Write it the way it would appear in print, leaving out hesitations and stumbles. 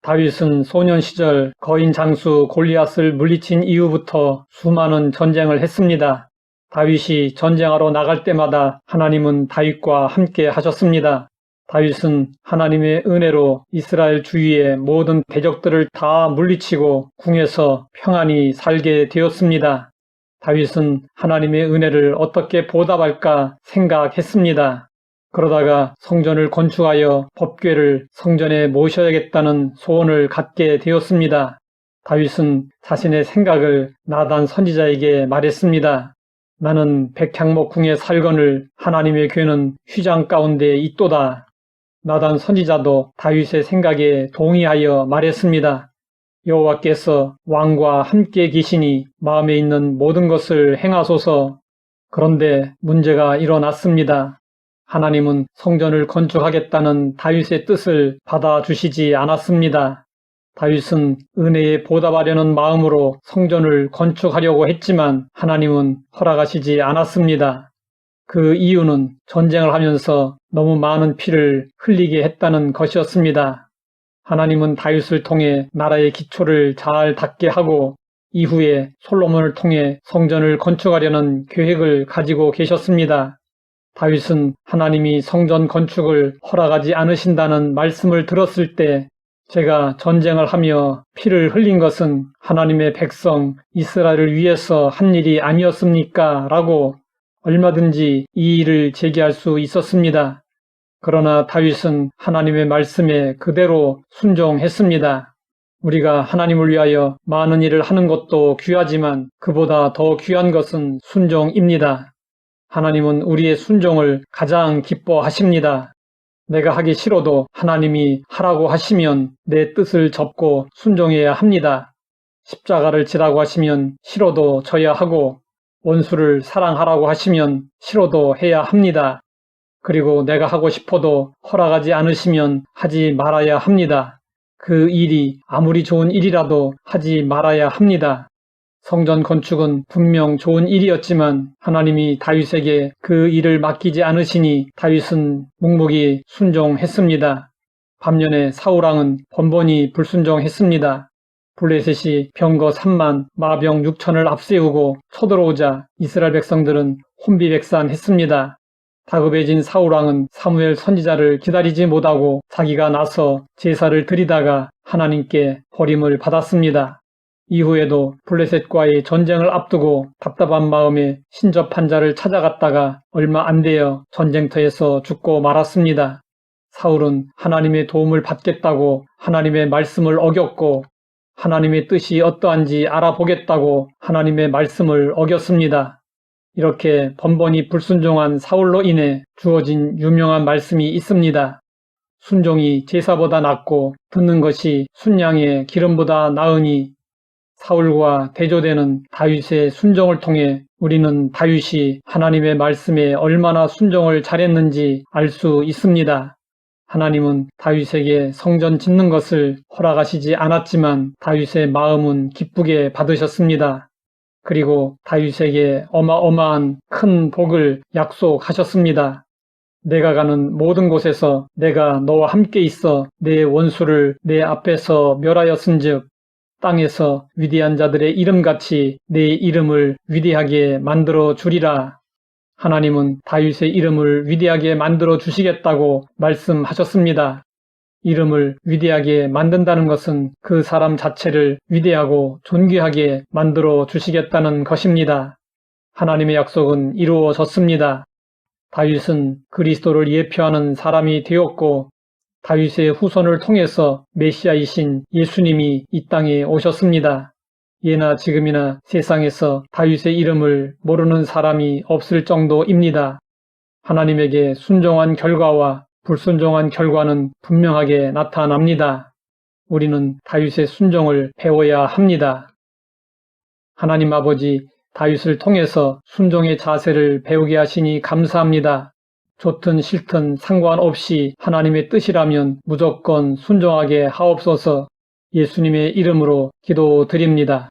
다윗은 소년 시절 거인 장수 골리앗을 물리친 이후부터 수많은 전쟁을 했습니다. 다윗이 전쟁하러 나갈 때마다 하나님은 다윗과 함께 하셨습니다. 다윗은 하나님의 은혜로 이스라엘 주위의 모든 대적들을 다 물리치고 궁에서 평안히 살게 되었습니다. 다윗은 하나님의 은혜를 어떻게 보답할까 생각했습니다. 그러다가 성전을 건축하여 법궤를 성전에 모셔야겠다는 소원을 갖게 되었습니다. 다윗은 자신의 생각을 나단 선지자에게 말했습니다. 나는 백향목궁에 살거늘 하나님의 궤는 휘장 가운데 있도다. 나단 선지자도 다윗의 생각에 동의하여 말했습니다. 여호와께서 왕과 함께 계시니 마음에 있는 모든 것을 행하소서. 그런데 문제가 일어났습니다. 하나님은 성전을 건축하겠다는 다윗의 뜻을 받아주시지 않았습니다. 다윗은 은혜에 보답하려는 마음으로 성전을 건축하려고 했지만 하나님은 허락하시지 않았습니다. 그 이유는 전쟁을 하면서 너무 많은 피를 흘리게 했다는 것이었습니다. 하나님은 다윗을 통해 나라의 기초를 잘 닦게 하고 이후에 솔로몬을 통해 성전을 건축하려는 계획을 가지고 계셨습니다. 다윗은 하나님이 성전 건축을 허락하지 않으신다는 말씀을 들었을 때 제가 전쟁을 하며 피를 흘린 것은 하나님의 백성 이스라엘을 위해서 한 일이 아니었습니까? 라고 얼마든지 이의를 제기할 수 있었습니다. 그러나 다윗은 하나님의 말씀에 그대로 순종했습니다. 우리가 하나님을 위하여 많은 일을 하는 것도 귀하지만 그보다 더 귀한 것은 순종입니다. 하나님은 우리의 순종을 가장 기뻐하십니다. 내가 하기 싫어도 하나님이 하라고 하시면 내 뜻을 접고 순종해야 합니다. 십자가를 지라고 하시면 싫어도 져야 하고 원수를 사랑하라고 하시면 싫어도 해야 합니다. 그리고 내가 하고 싶어도 허락하지 않으시면 하지 말아야 합니다. 그 일이 아무리 좋은 일이라도 하지 말아야 합니다. 성전 건축은 분명 좋은 일이었지만 하나님이 다윗에게 그 일을 맡기지 않으시니 다윗은 묵묵히 순종했습니다. 반면에 사울왕은 번번이 불순종했습니다. 블레셋이 병거 3만, 마병 6천을 앞세우고 쳐들어오자 이스라엘 백성들은 혼비백산했습니다. 다급해진 사울왕은 사무엘 선지자를 기다리지 못하고 자기가 나서 제사를 드리다가 하나님께 버림을 받았습니다. 이후에도 블레셋과의 전쟁을 앞두고 답답한 마음에 신접한 자를 찾아갔다가 얼마 안 되어 전쟁터에서 죽고 말았습니다. 사울은 하나님의 도움을 받겠다고 하나님의 말씀을 어겼고 하나님의 뜻이 어떠한지 알아보겠다고 하나님의 말씀을 어겼습니다. 이렇게 번번이 불순종한 사울로 인해 주어진 유명한 말씀이 있습니다. 순종이 제사보다 낫고 듣는 것이 순양의 기름보다 나으니 사울과 대조되는 다윗의 순종을 통해 우리는 다윗이 하나님의 말씀에 얼마나 순종을 잘했는지 알 수 있습니다. 하나님은 다윗에게 성전 짓는 것을 허락하시지 않았지만 다윗의 마음은 기쁘게 받으셨습니다. 그리고 다윗에게 어마어마한 큰 복을 약속하셨습니다. 내가 가는 모든 곳에서 내가 너와 함께 있어 내 원수를 내 앞에서 멸하였은즉 땅에서 위대한 자들의 이름같이 내 이름을 위대하게 만들어 주리라. 하나님은 다윗의 이름을 위대하게 만들어 주시겠다고 말씀하셨습니다. 이름을 위대하게 만든다는 것은 그 사람 자체를 위대하고 존귀하게 만들어 주시겠다는 것입니다. 하나님의 약속은 이루어졌습니다. 다윗은 그리스도를 예표하는 사람이 되었고 다윗의 후손을 통해서 메시아이신 예수님이 이 땅에 오셨습니다. 예나 지금이나 세상에서 다윗의 이름을 모르는 사람이 없을 정도입니다. 하나님에게 순종한 결과와 불순종한 결과는 분명하게 나타납니다. 우리는 다윗의 순종을 배워야 합니다. 하나님 아버지, 다윗을 통해서 순종의 자세를 배우게 하시니 감사합니다. 좋든 싫든 상관없이 하나님의 뜻이라면 무조건 순종하게 하옵소서. 예수님의 이름으로 기도드립니다.